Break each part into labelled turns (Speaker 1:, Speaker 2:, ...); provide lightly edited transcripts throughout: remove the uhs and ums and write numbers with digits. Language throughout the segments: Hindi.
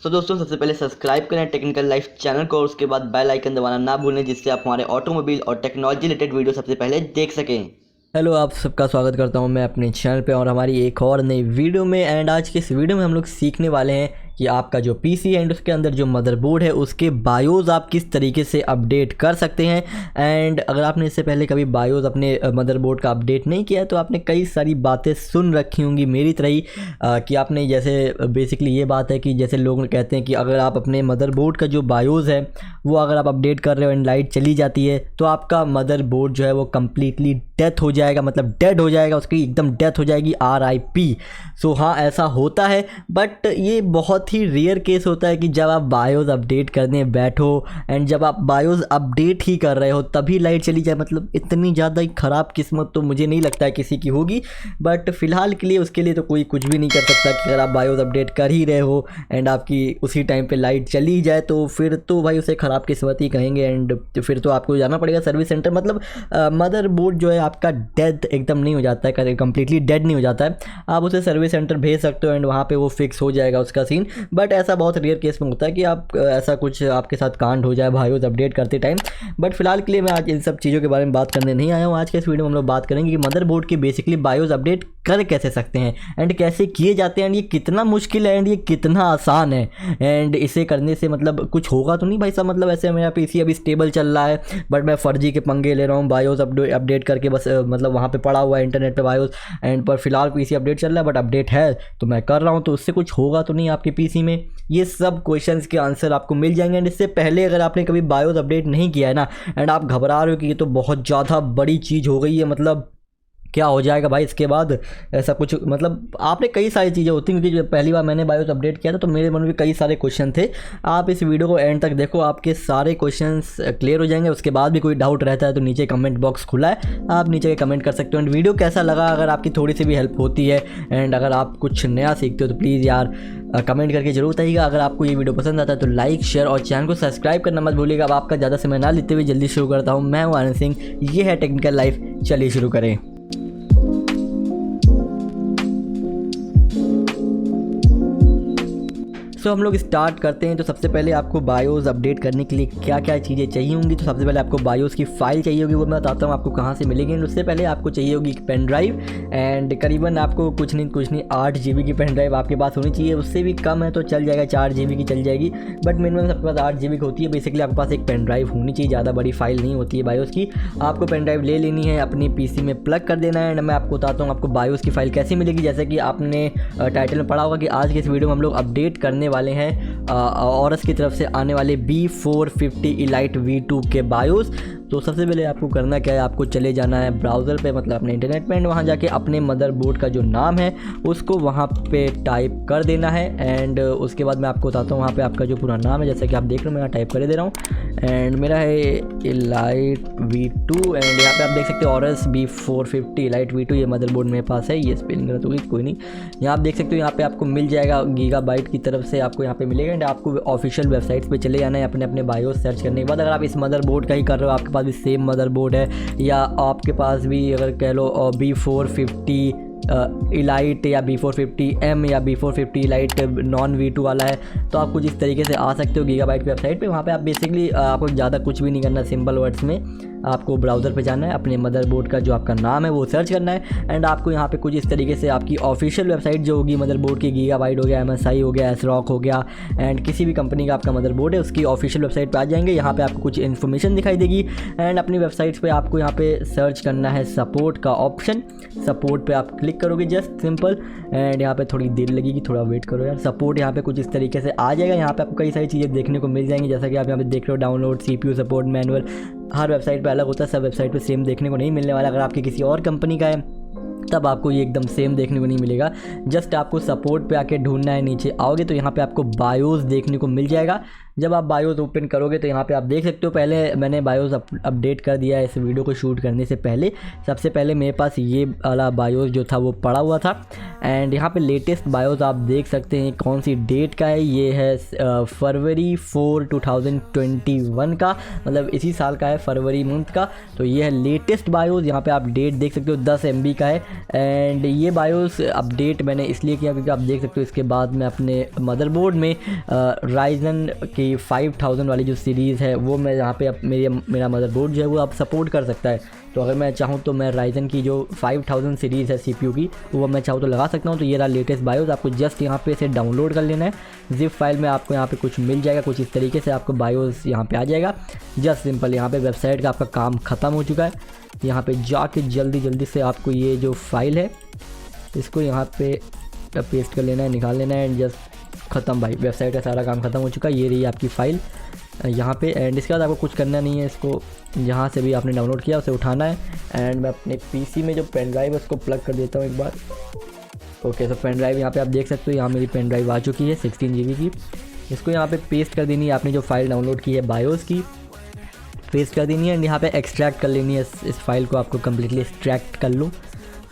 Speaker 1: तो दोस्तों सबसे पहले सब्सक्राइब करें टेक्निकल लाइफ चैनल को और उसके बाद बेल आइकन दबाना ना भूलें, जिससे आप हमारे ऑटोमोबाइल और टेक्नोलॉजी रिलेटेड वीडियो सबसे पहले देख सकें।
Speaker 2: हेलो, आप सबका स्वागत करता हूं मैं अपने चैनल पे और हमारी एक और नई वीडियो में। एंड आज के इस वीडियो में हम लोग सीखने वाले हैं कि आपका जो पीसी है एंड उसके अंदर जो मदरबोर्ड है उसके बायोस आप किस तरीके से अपडेट कर सकते हैं। एंड अगर आपने इससे पहले कभी बायोस अपने मदरबोर्ड का अपडेट नहीं किया है तो आपने कई सारी बातें सुन रखी होंगी मेरी तरह ही, कि आपने जैसे बेसिकली ये बात है कि जैसे लोग कहते हैं कि अगर आप अपने मदरबोर्ड का जो बायोस है वो अगर आप अपडेट कर रहे हो एंड लाइट चली जाती है तो आपका मदरबोर्ड जो है वो कम्प्लीटली डेथ हो जाएगा, मतलब डेड हो जाएगा, उसकी एकदम डेथ हो जाएगी, RIP। सो हाँ, ऐसा होता है, बट ये बहुत ही रेयर केस होता है कि जब आप बायोस अपडेट करने बैठो एंड जब आप बायोस अपडेट ही कर रहे हो तभी लाइट चली जाए। मतलब इतनी ज़्यादा ही ख़राब किस्मत तो मुझे नहीं लगता है किसी की होगी, बट फ़िलहाल के लिए उसके लिए तो कोई कुछ भी नहीं कर सकता कि अगर आप बायोस अपडेट कर ही रहे हो एंड आपकी उसी टाइम पे लाइट चली जाए तो फिर तो भाई उसे ख़राब किस्मत ही कहेंगे। एंड फिर तो आपको जाना पड़ेगा सर्विस सेंटर। मतलब मदरबोर्ड जो है आपका डेड एकदम नहीं हो जाता है, कम्प्लीटली डेड नहीं हो जाता है, आप उसे सर्विस सेंटर भेज सकते हो एंड वहाँ पे वो फिक्स हो जाएगा उसका सीन। बट ऐसा बहुत रेयर केस में होता है कि आप ऐसा कुछ आपके साथ कांड हो जाए बायोस अपडेट करते टाइम। बट फिलहाल के लिए मैं आज इन सब चीज़ों के बारे में बात करने नहीं आया हूँ। आज के इस वीडियो में हम लोग बात करेंगे कि मदरबोर्ड की बेसिकली बायोस अपडेट कर कैसे सकते हैं एंड कैसे किए जाते हैं एंड ये कितना मुश्किल है एंड ये कितना आसान है एंड इसे करने से मतलब कुछ होगा तो नहीं भाई साहब। मतलब ऐसे मेरा पीसी अभी स्टेबल चल रहा है बट मैं फर्जी के पंगे ले रहा हूँ बायोस अपडेट करके, बस मतलब वहाँ पे पड़ा हुआ है इंटरनेट पे बायोस एंड पर फिलहाल पीसी अपडेट चल रहा है बट अपडेट है तो मैं कर रहा हूँ, तो उससे कुछ होगा तो नहीं आपके पीसी में। ये सब क्वेश्चंस के आंसर आपको मिल जाएंगे। एंड इससे पहले अगर आपने कभी बायोस अपडेट नहीं किया है ना एंड आप घबरा रहे हो कि ये तो बहुत ज़्यादा बड़ी चीज़ हो गई है, मतलब क्या हो जाएगा भाई इसके बाद, ऐसा कुछ मतलब आपने कई सारी चीज़ें होती हैं क्योंकि जब पहली बार मैंने बायोस अपडेट किया था तो मेरे मन में कई सारे क्वेश्चन थे। आप इस वीडियो को एंड तक देखो, आपके सारे क्वेश्चंस क्लियर हो जाएंगे। उसके बाद भी कोई डाउट रहता है तो नीचे कमेंट बॉक्स खुला है, आप नीचे कमेंट कर सकते हो। एंड वीडियो कैसा लगा, अगर आपकी थोड़ी सी भी हेल्प होती है एंड अगर आप कुछ नया सीखते हो तो प्लीज़ यार कमेंट करके जरूर बताइएगा। अगर आपको ये वीडियो पसंद आता है तो लाइक शेयर और चैनल को सब्सक्राइब करना मत भूलिएगा। अब आपका ज़्यादा समय ना लेते हुए जल्दी शुरू करता हूँ। मैं हूँ आनंद सिंह, ये है टेक्निकल लाइफ, चलिए शुरू करें। सो हम लोग स्टार्ट करते हैं। तो सबसे पहले आपको बायोस अपडेट करने के लिए क्या क्या चीज़ें चाहिए होंगी। तो सबसे पहले आपको बायोस की फ़ाइल चाहिए होगी, वो मैं बताता हूँ आपको कहाँ से मिलेगी। उससे पहले आपको चाहिए होगी एक पेन ड्राइव एंड करीबन आपको कुछ नहीं 8 GB की पेन ड्राइव आपके पास होनी चाहिए। उससे भी कम है तो चल जाएगा, 4 GB की चल जाएगी, बट मिनिमम सबके पास 8 GB की होती है। बेसिकली आपके पास एक पेन ड्राइव होनी चाहिए, ज़्यादा बड़ी फाइल नहीं होती है बायोस की। आपको पेन ड्राइव ले लेनी है, अपनी PC में प्लग कर देना है एंड मैं आपको बताता हूँ आपको बायोस की फ़ाइल कैसे मिलेगी। जैसे कि आपने टाइटल में पढ़ा होगा कि आज के इस वीडियो में हम लोग अपडेट करने वाले हैं ऑरस की तरफ से आने वाले B450 इलाइट V2 के बायोस। तो सबसे पहले आपको करना क्या है, आपको चले जाना है ब्राउज़र पे, मतलब अपने इंटरनेट पे, एंड वहाँ जाके अपने मदरबोर्ड का जो नाम है उसको वहाँ पे टाइप कर देना है। एंड उसके बाद मैं आपको बताता हूँ वहाँ पे आपका जो पूरा नाम है, जैसे कि आप देख रहे हो मैं यहाँ टाइप कर दे रहा हूँ एंड मेरा है इलाइट V2 एंड यहाँ पे आप देख सकते हो ऑरस B450 इलाइट V2, ये मदरबोर्ड मेरे पास है। ये स्पेलिंग गलत होगी, कोई नहीं। यहाँ आप देख सकते हो यहाँ पे आपको मिल जाएगा गीगाबाइट की तरफ से, आपको यहाँ पे मिलेगा एंड आपको ऑफिशियल वेबसाइट्स पे चले जाना है अपने अपने बायोस सर्च करने के बाद। अगर आप इस मदरबोर्ड का ही कर रहे हो, आपके पास भी सेम मदरबोर्ड है या आपके पास भी अगर कह लो B450 इलाइट या B450M या B450 इलाइट नॉन V2 वाला है तो आप कुछ इस तरीके से आ सकते हो गीगाबाइट की वेबसाइट पे। वहाँ पे आप बेसिकली आपको ज़्यादा कुछ भी नहीं करना, सिंपल वर्ड्स में आपको ब्राउज़र पे जाना है, अपने मदरबोर्ड का जो आपका नाम है वो सर्च करना है एंड आपको यहाँ पे कुछ इस तरीके से आपकी ऑफिशियल वेबसाइट जो होगी मदरबोर्ड की, गीगाबाइट हो गया, MSI हो गया, एसरॉक हो गया एंड किसी भी कंपनी का आपका मदरबोर्ड है उसकी ऑफिशियल वेबसाइट पे आ जाएंगे। यहाँ पे आपको कुछ इन्फॉर्मेशन दिखाई देगी एंड अपनी वेबसाइट पे आपको यहाँ पे सर्च करना है सपोर्ट का ऑप्शन। सपोर्ट पे आप क्लिक करोगे, जस्ट सिंपल, एंड यहाँ पे थोड़ी देर लगेगी, थोड़ा वेट करो यार। सपोर्ट यहाँ पे कुछ इस तरीके से आ जाएगा। यहाँ पे आपको कई सारी चीज़ें देखने को मिल जाएंगी, जैसा कि आप यहाँ पे देख रहे हो डाउनलोड, CPU सपोर्ट मैनुअल। हर वेबसाइट पे अलग होता है, सब वेबसाइट पे सेम देखने को नहीं मिलने वाला। अगर आपके किसी और कंपनी का है तब आपको ये एकदम सेम देखने को नहीं मिलेगा। जस्ट आपको सपोर्ट पे आके ढूंढना है, नीचे आओगे तो यहाँ पे आपको बायोस देखने को मिल जाएगा। जब आप बायोस ओपन करोगे तो यहाँ पे आप देख सकते हो, पहले मैंने बायोस अपडेट कर दिया है इस वीडियो को शूट करने से पहले। सबसे पहले मेरे पास ये वाला बायोस जो था वो पड़ा हुआ था, एंड यहाँ पे लेटेस्ट बायोस आप देख सकते हैं कौन सी डेट का है। ये है फरवरी 4 2021 का, मतलब इसी साल का है, फरवरी मंथ का। तो ये है लेटेस्ट बायोस, यहाँ पे आप डेट देख सकते हो 10 MB का है। एंड ये बायोस अपडेट मैंने इसलिए किया क्योंकि आप देख सकते हो इसके बाद मैं अपने मदरबोर्ड में राइजन की 5000 वाली जो सीरीज़ है वो मैं यहाँ पे मेरा मदरबोर्ड जो है वो अब सपोर्ट कर सकता है। तो अगर मैं चाहूँ तो मैं राइजन की जो 5000 सीरीज़ है CPU की, वो मैं चाहूँ तो लगा सकता हूँ। तो ये रहा लेटेस्ट बायोस, आपको जस्ट यहाँ पे इसे डाउनलोड कर लेना है। जिप फाइल में आपको यहाँ पे कुछ मिल जाएगा, कुछ इस तरीके से आपको बायोस यहाँ पे आ जाएगा। जस्ट सिंपल यहाँ पे वेबसाइट का आपका काम ख़त्म हो चुका है। यहाँ पे जाके जल्दी से आपको ये जो फाइल है इसको यहाँ पे पेस्ट कर लेना है, निकाल लेना है, एंड जस्ट ख़त्म भाई, वेबसाइट का सारा काम ख़त्म हो चुका है। ये रही आपकी फ़ाइल यहाँ पे। एंड इसके बाद आपको कुछ करना नहीं है, इसको जहाँ से भी आपने डाउनलोड किया उसे उठाना है। एंड मैं अपने PC में जो पेन ड्राइव है उसको प्लग कर देता हूँ एक बार। ओके, तो पेन ड्राइव यहाँ पे आप देख सकते हो, यहाँ मेरी पेन ड्राइव आ चुकी है 16 GB की। इसको यहाँ पे पेस्ट कर देनी है, आपने जो फाइल डाउनलोड की है बायोस की पेस्ट कर देनी है। एंड यहाँ पे एक्सट्रैक्ट कर लेनी है, इस फाइल को आपको कम्प्लीटली एक्सट्रैक्ट कर लो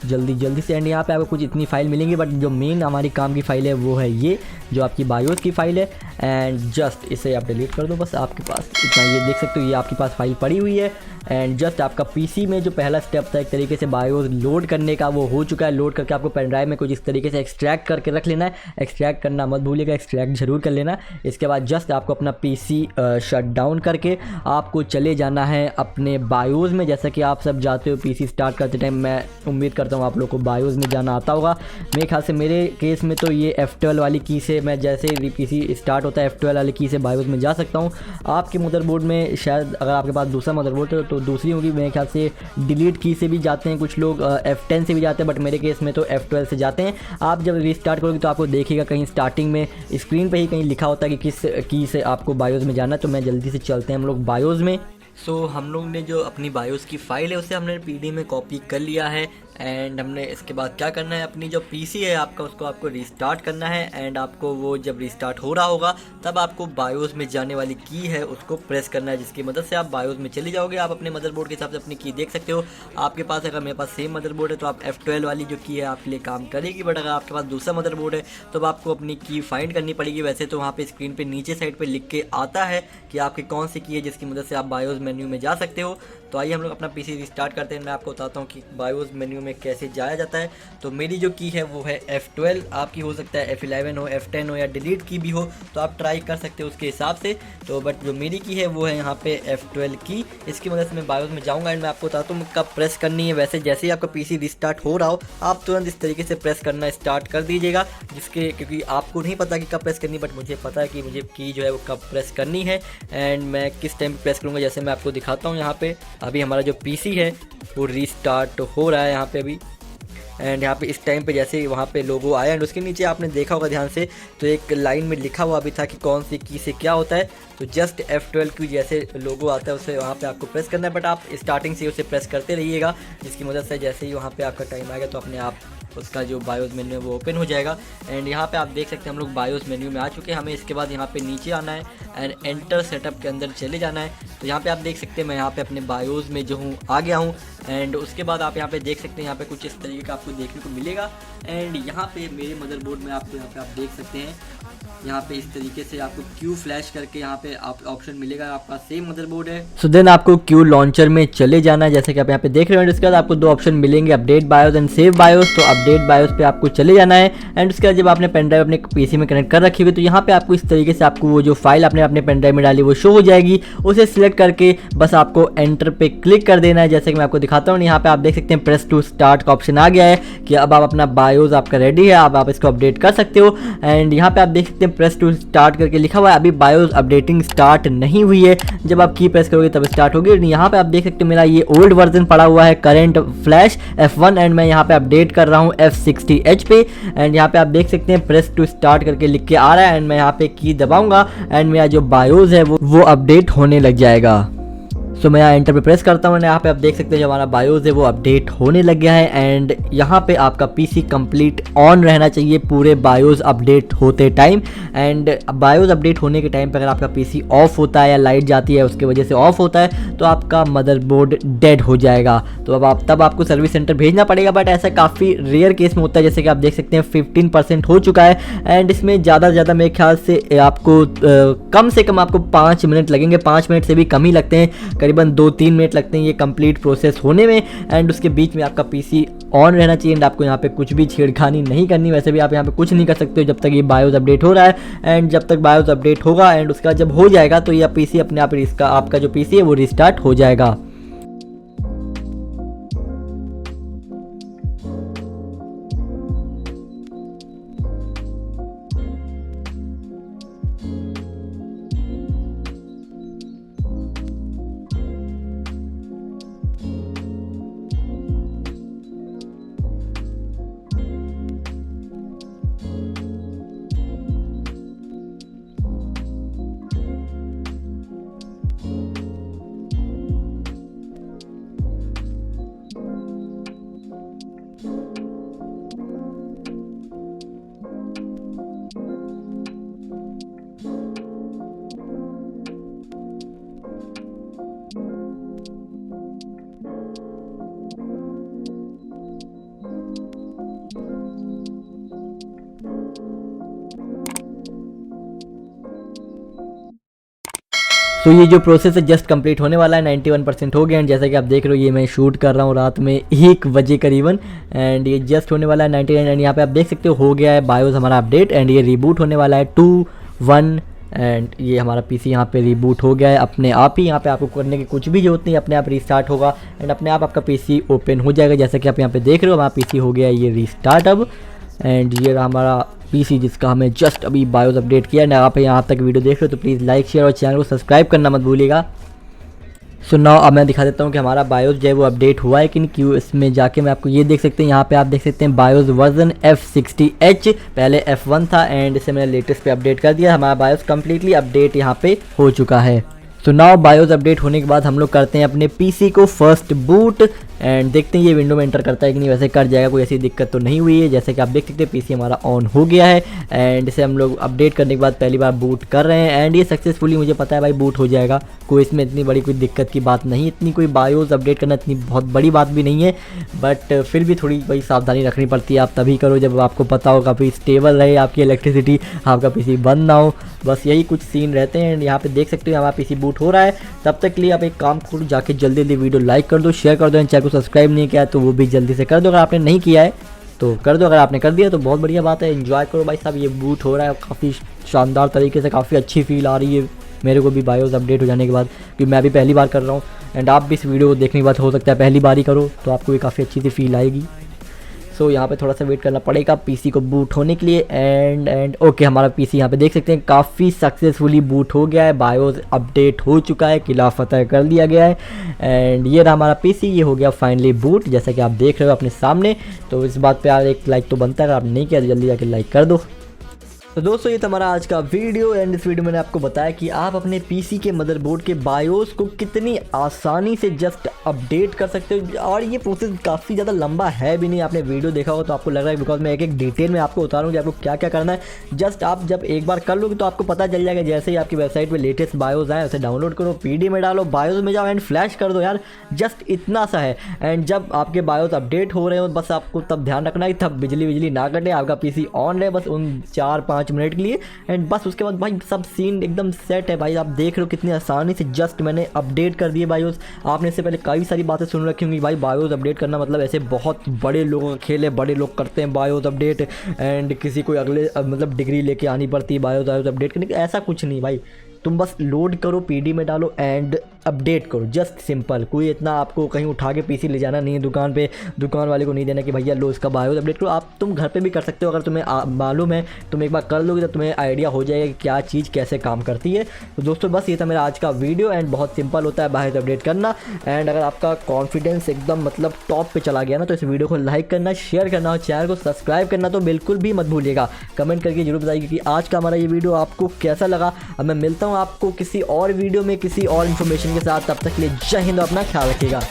Speaker 2: जल्दी से। एंड यहाँ पे आपको कुछ इतनी फाइल मिलेंगी, बट जो मेन हमारी काम की फ़ाइल है वो है ये जो आपकी बायोस की फ़ाइल है। एंड जस्ट इसे आप डिलीट कर दो, बस आपके पास इतना, ये देख सकते हो ये आपके पास फाइल पड़ी हुई है। एंड जस्ट आपका PC में जो पहला स्टेप था एक तरीके से बायोस लोड करने का, वो हो चुका है। लोड करके आपको पेन ड्राइव में कुछ इस तरीके से एक्सट्रैक्ट करके रख लेना है। एक्सट्रैक्ट करना मत भूलिएगा, एक्सट्रैक्ट जरूर कर लेना। इसके बाद जस्ट आपको अपना PC शट डाउन करके आपको चले जाना है अपने बायोस में। जैसा कि आप सब जाते हो PC स्टार्ट करते टाइम, मैं उम्मीद करता हूँ आप लोग को बायोस में जाना आता होगा। मेरे ख्याल से मेरे केस में तो ये F12 वाली की से मैं जैसे ही PC स्टार्ट होता है F12 वाली की से बायोस में जा सकता हूँ। आपके मदरबोर्ड में शायद अगर आपके पास दूसरा मदरबोर्ड है तो दूसरी होगी, मेरे ख्याल से डिलीट की से भी जाते हैं कुछ लोग, F10 से भी जाते हैं, बट मेरे केस में तो F12 से जाते हैं। आप जब रीस्टार्ट करोगे तो आपको देखिएगा कहीं स्टार्टिंग में स्क्रीन पे ही कहीं लिखा होता है कि किस की से आपको बायोस में जाना है। तो मैं जल्दी से चलते हैं हम लोग बायोस में। सो हम लोग ने जो अपनी बायोस की फ़ाइल है उसे हमने PD में कॉपी कर लिया है। एंड हमने इसके बाद क्या करना है, अपनी जो PC है आपका उसको आपको रीस्टार्ट करना है। एंड आपको वो जब रीस्टार्ट हो रहा होगा तब आपको बायोस में जाने वाली की है उसको प्रेस करना है, जिसकी मदद से आप बायोस में चले जाओगे। आप अपने मदरबोर्ड के हिसाब से अपनी की देख सकते हो। आपके पास अगर मेरे पास सेम मदरबोर्ड है तो आप F12 वाली जो की है आपके लिए काम करेगी, बट अगर आपके पास दूसरा मदरबोर्ड है तो आपको अपनी की फाइंड करनी पड़ेगी। वैसे तो वहाँ पे स्क्रीन पे नीचे साइड पे लिख के आता है कि आपकी कौन सी की है जिसकी मदद से आप बायोस मेन्यू में जा सकते हो। तो आइए हम लोग अपना PC रिस्टार्ट करते हैं। मैं आपको बताता हूँ कि बायोस मेन्यू में कैसे जाया जाता है। तो मेरी जो की है वो है F12, आपकी हो सकता है F11 हो, F10 हो या डिलीट की भी हो, तो आप ट्राई कर सकते हो उसके हिसाब से। तो बट जो मेरी की है वो है यहाँ पे F12 की, इसकी मदद से मैं बायोस में जाऊँगा। एंड मैं आपको बताता हूँ कब प्रेस करनी है। वैसे जैसे ही आपका PC रिस्टार्ट हो रहा हो आप तुरंत इस तरीके से प्रेस करना स्टार्ट कर दीजिएगा, क्योंकि आपको नहीं पता कि कब प्रेस करनी, बट मुझे पता है कि मुझे की जो है वो कब प्रेस करनी है एंड मैं किस टाइम प्रेस करूँगा। जैसे मैं आपको दिखाता हूँ, यहाँ पे अभी हमारा जो PC है वो रीस्टार्ट हो रहा है यहाँ पे अभी। एंड यहाँ पे इस टाइम पे जैसे वहाँ पे लोगो आया एंड उसके नीचे आपने देखा होगा ध्यान से तो एक लाइन में लिखा हुआ भी था कि कौन सी की से क्या होता है। तो जस्ट F12 की जैसे लोगो आता है उसे वहाँ पे आपको प्रेस करना है, बट आप स्टार्टिंग से उसे प्रेस करते रहिएगा, जिसकी मदद से जैसे ही वहाँ पे आपका टाइम आएगा तो अपने आप उसका जो बायोस मेन्यू है वो ओपन हो जाएगा। एंड यहाँ पे आप देख सकते हैं हम लोग बायोस मेन्यू में आ चुके हैं। हमें इसके बाद यहाँ पे नीचे आना है एंड एंटर सेटअप के अंदर चले जाना है। तो यहाँ पे आप देख सकते हैं मैं यहाँ पे अपने बायोस में जो हूँ आ गया हूँ। एंड उसके बाद आप यहाँ पे देख सकते हैं यहाँ पे कुछ इस तरीके का आपको देखने को मिलेगा। एंड यहाँ पे मेरे मदरबोर्ड में आपको यहाँ पे आप देख सकते हैं यहाँ पे इस तरीके से आपको क्यू फ्लैश करके यहाँ पे आप ऑप्शन मिलेगा, आपका सेम मदरबोर्ड है। सो देन आपको क्यू लॉन्चर में चले जाना है, जैसे कि आप यहाँ पे देख रहे हो। इसके बाद आपको दो ऑप्शन मिलेंगे, update BIOS and save BIOS. तो अपडेट बायोस पे आपको चले जाना है। एंड उसके बाद जब आपने पेन ड्राइव अपने PC में कनेक्ट कर रखी हुई तो यहाँ पे आपको इस तरीके से आपको वो जो फाइल आपने अपने पेन ड्राइव में डाली वो शो हो जाएगी। उसे सिलेक्ट करके बस आपको एंटर पे क्लिक कर देना है, जैसे कि मैं आपको दिखाता हूँ। यहाँ पे आप देख सकते हैं प्रेस टू स्टार्ट का ऑप्शन आ गया है कि अब आप अपना बायोस आपका रेडी है, अब आप इसको अपडेट कर सकते हो। एंड यहाँ पे आप देख सकते हैं प्रेस टू स्टार्ट करके लिखा हुआ है, अभी बायोस अपडेटिंग स्टार्ट नहीं हुई है, जब आप की प्रेस करोगे तब स्टार्ट होगी। यहाँ पे आप देख सकते हैं मेरा ये ओल्ड वर्जन पड़ा हुआ है करंट फ्लैश F1 एंड मैं यहाँ पे अपडेट कर रहा हूँ F60H पे। एंड यहाँ पे आप देख सकते हैं प्रेस टू स्टार्ट करके लिख के आ रहा है एंड मैं यहाँ पे की दबाऊंगा एंड मेरा जो बायोस है वो अपडेट होने लग जाएगा। सो मैं यहाँ एंटर पे प्रेस करता हूँ, यहाँ पे आप देख सकते हैं जो हमारा बायोस है वो अपडेट होने लग गया है। एंड यहाँ पे आपका पीसी कंप्लीट ऑन रहना चाहिए पूरे बायोस अपडेट होते टाइम। एंड बायोस अपडेट होने के टाइम पे अगर आपका पीसी ऑफ होता है या लाइट जाती है उसकी वजह से ऑफ होता है तो आपका मदरबोर्ड डेड हो जाएगा। तो अब तब आपको सर्विस सेंटर भेजना पड़ेगा, बट ऐसा काफ़ी रेयर केस में होता है। जैसे कि आप देख सकते हैं 15% हो चुका है एंड इसमें ज़्यादा से ज़्यादा मेरे ख्याल से आपको कम से कम आपको 5 मिनट लगेंगे, 5 मिनट से भी कम ही लगते हैं, करीबन 2-3 मिनट लगते हैं ये कंप्लीट प्रोसेस होने में। एंड उसके बीच में आपका पीसी ऑन रहना चाहिए एंड आपको यहाँ पे कुछ भी छेड़खानी नहीं करनी। वैसे भी आप यहाँ पे कुछ नहीं कर सकते हो जब तक ये बायोस अपडेट हो रहा है। एंड जब तक बायोस अपडेट होगा एंड उसका जब हो जाएगा तो ये पीसी अपने आप इसका आपका जो पीसी है वो रिस्टार्ट हो जाएगा। तो ये जो प्रोसेस है जस्ट कंप्लीट होने वाला है, 91% हो गया। एंड जैसा कि आप देख रहे हो ये मैं शूट कर रहा हूँ रात में 1 बजे करीबन एंड ये जस्ट होने वाला है 99। एंड यहाँ पे आप देख सकते हो गया है बायोस हमारा अपडेट एंड ये रिबूट होने वाला है 2-1 एंड ये हमारा पीसी यहाँ पे रिबूट हो गया है अपने आप ही। यहाँ पे आपको करने की कुछ भी जरूरत नहीं, अपने आप रिस्टार्ट होगा एंड अपने आप आपका पीसी ओपन हो जाएगा। जैसा कि आप यहाँ पे देख रहे हो हमारा पीसी हो गया है ये रिस्टार्ट अब। एंड ये हमारा पीसी जिसका हमें जस्ट अभी बायोस अपडेट किया है। आप यहाँ तक वीडियो देख रहे हो तो प्लीज़ लाइक शेयर और चैनल को सब्सक्राइब करना मत भूलिएगा। सो नाउ अब मैं दिखा देता हूँ कि हमारा बायोस जो है वो अपडेट हुआ है कि नहीं। क्यों इसमें जाके मैं आपको ये देख सकते हैं, यहाँ पे आप देख सकते हैं बायोस वर्जन F60H, पहले F1 था एंड इसे मैंने लेटेस्ट पे अपडेट कर दिया। हमारा बायोस कम्प्लीटली अपडेट यहाँ पे हो चुका है। तो नाउ बायोस अपडेट होने के बाद हम लोग करते हैं अपने पीसी को फर्स्ट बूट एंड देखते हैं ये विंडो में एंटर करता है कि नहीं। वैसे कर जाएगा, कोई ऐसी दिक्कत तो नहीं हुई है। जैसे कि आप देख सकते हैं पीसी हमारा ऑन हो गया है एंड इसे हम लोग अपडेट करने के बाद पहली बार बूट कर रहे हैं एंड ये सक्सेसफुली मुझे पता है भाई बूट हो जाएगा। कोई इसमें इतनी बड़ी कोई दिक्कत की बात नहीं, इतनी कोई बायोस अपडेट करना इतनी बहुत बड़ी बात भी नहीं है, बट फिर भी थोड़ी भाई सावधानी रखनी पड़ती है। आप तभी करो जब आपको पता हो काफ़ी स्टेबल रहे आपकी इलेक्ट्रिसिटी, आपका पीसी बंद ना हो, बस यही कुछ सीन रहते हैं। एंड यहाँ पे देख सकते हो हमारा पीसी बूट हो रहा है। तब तक के लिए आप एक काम करो, जाके जल्दी जल्दी वीडियो लाइक कर दो, शेयर कर दो एंड चैनल को सब्सक्राइब नहीं किया तो वो भी जल्दी से कर दो। अगर आपने नहीं किया है तो कर दो, अगर आपने कर दिया तो बहुत बढ़िया बात है। एंजॉय करो भाई साहब, ये बूट हो रहा है काफ़ी शानदार तरीके से, काफ़ी अच्छी फील आ रही है मेरे को भी बायोस अपडेट हो जाने के बाद, क्योंकि मैं भी पहली बार कर रहा हूँ एंड आप भी इस वीडियो को देखने के बाद हो सकता है पहली बार ही करो तो आपको भी काफ़ी अच्छी सी फील आएगी। सो यहाँ पे थोड़ा सा वेट करना पड़ेगा पीसी को बूट होने के लिए। एंड ओके हमारा पीसी यहाँ पे देख सकते हैं काफ़ी सक्सेसफुली बूट हो गया है, बायोस अपडेट हो चुका है, किला फतह कर लिया गया है एंड ये रहा हमारा पीसी, ये हो गया फाइनली बूट जैसा कि आप देख रहे हो अपने सामने। तो इस बात पे यार एक लाइक तो बनता है, अगर आप नहीं किया तो जल्दी जाके लाइक कर दो। तो दोस्तों ये था हमारा आज का वीडियो एंड इस वीडियो में मैंने आपको बताया कि आप अपने पीसी के मदरबोर्ड के बायोस को कितनी आसानी से जस्ट अपडेट कर सकते हो। और ये प्रोसेस काफ़ी ज़्यादा लंबा है भी नहीं, आपने वीडियो देखा होगा तो आपको लग रहा है बिकॉज मैं एक एक डिटेल में आपको उतारूँ कि आपको क्या क्या करना है। जस्ट आप जब एक बार कर लोगे तो आपको पता चल जाएगा। जैसे ही आपकी वेबसाइट पर लेटेस्ट बायोस आए उसे डाउनलोड करो, PD में डालो, बायोस में जाओ एंड फ्लैश कर दो यार, जस्ट इतना सा है। एंड जब आपके बायोस अपडेट हो रहे हो बस आपको तब ध्यान रखना है तब बिजली ना कटे, आपका पीसी ऑन रहे बस उन 4-5 मिनट के लिए एंड बस उसके बाद भाई सब सीन एकदम सेट है। भाई आप देख रहे हो कितनी आसानी से जस्ट मैंने अपडेट कर दिए बायोस। आपने इससे पहले कई सारी बातें सुन रखी होंगी भाई बायोस अपडेट करना मतलब ऐसे बहुत बड़े लोगों का खेल है, बड़े लोग करते हैं बायोस अपडेट एंड किसी को अगले मतलब डिग्री लेके आनी पड़ती है बायोस अपडेट करने की। ऐसा कुछ नहीं भाई, तुम बस लोड करो, PD में डालो एंड अपडेट करो, जस्ट सिंपल। कोई इतना आपको कहीं उठा के पीसी ले जाना नहीं है दुकान पे, दुकान वाले को नहीं देना कि भैया लो इसका बायोस अपडेट करो। आप तुम घर पे भी कर सकते हो, अगर तुम्हें मालूम है तुम एक बार कर लोगे तो तुम्हें आइडिया हो जाएगा कि क्या चीज़ कैसे काम करती है। तो दोस्तों बस ये था मेरा आज का वीडियो एंड बहुत सिंपल होता है बायोस अपडेट करना। एंड अगर आपका कॉन्फिडेंस एकदम मतलब टॉप पे चला गया ना तो इस वीडियो को लाइक करना, शेयर करना और चैनल को सब्सक्राइब करना तो बिल्कुल भी मत भूलिएगा। कमेंट करके जरूर बताइए कि आज का हमारा ये वीडियो आपको कैसा लगा। अब मैं मिलता हूँ आपको किसी और वीडियो में किसी और इन्फॉर्मेशन नोटिफिकेशन के साथ। तब तक के लिए जय हिंद, अपना ख्याल रखिएगा।